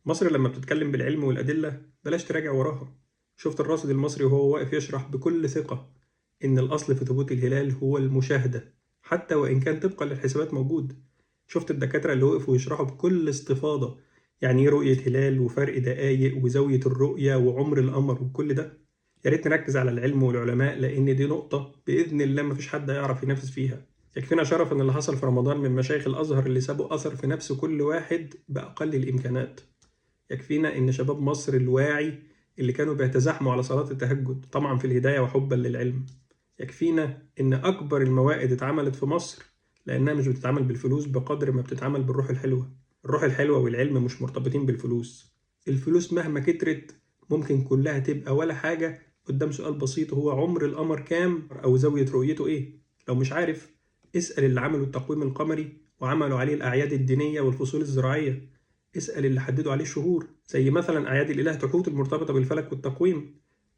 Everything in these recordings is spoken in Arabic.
مصر لما بتتكلم بالعلم والأدلة بلاش تراجع وراها. شفت الراصد المصري وهو واقف يشرح بكل ثقة إن الأصل في ثبوت الهلال هو المشاهدة حتى وإن كان طبقا للحسابات موجود. شفت الدكاترة اللي وقفوا يشرحوا بكل استفاضة يعني إيه رؤية هلال وفرق دقايق وزاوية الرؤية وعمر القمر وكل ده. يا ريت نركز على العلم والعلماء لأن دي نقطة بإذن الله مفيش حد هيعرف ينافس فيها. يكفينا شرف إن اللي حصل في رمضان من مشايخ الأزهر اللي سابوا أثر في نفس كل واحد بأقل الإمكانات. يكفينا إن شباب مصر الواعي اللي كانوا بيتزاحموا على صلاة التهجد طمعا في الهداية وحبا للعلم. يكفينا إن أكبر الموائد اتعملت في مصر لأنها مش بتتعمل بالفلوس بقدر ما بتتعمل بالروح الحلوة. الروح الحلوة والعلم مش مرتبطين بالفلوس. الفلوس مهما كترت ممكن كلها تبقى ولا حاجة قدام سؤال بسيط هو عمر القمر كام أو زاوية رؤيته إيه. لو مش عارف اسأل اللي عملوا التقويم القمري وعملوا عليه الأعياد الدينية والفصول الزراعية. اسأل اللي حددوا عليه الشهور زي مثلا أعياد الإله تحوت المرتبطة بالفلك والتقويم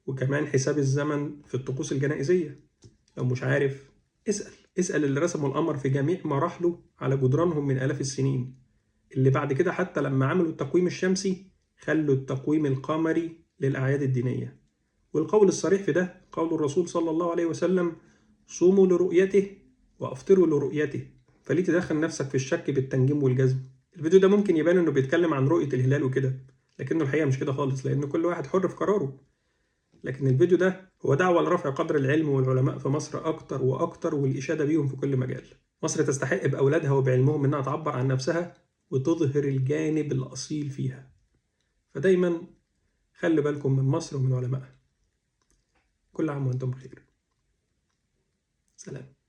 وكمان حساب الزمن في الطقوس الجنائزية. لو مش عارف اسأل اللي رسموا القمر في جميع مراحله على جدرانهم من آلاف السنين اللي بعد كده حتى لما عملوا التقويم الشمسي خلوا التقويم القمري للأعياد الدينية. والقول الصريح في ده قول الرسول صلى الله عليه وسلم: صوموا لرؤيته وأفطروا لرؤيته. فليه تدخل نفسك في الشك بالتنجيم والجزم؟ الفيديو ده ممكن يبان انه بيتكلم عن رؤية الهلال وكده لكنه الحقيقة مش كده خالص لأن كل واحد حر في قراره. لكن الفيديو ده هو دعوة لرفع قدر العلم والعلماء في مصر أكتر وأكتر والإشادة بيهم في كل مجال. مصر تستحق بأولادها وبعلمهم إنها تعبر عن نفسها وتظهر الجانب الأصيل فيها. فدايما خلي بالكم من مصر ومن علمائها. كل عام وأنتم بخير. سلام.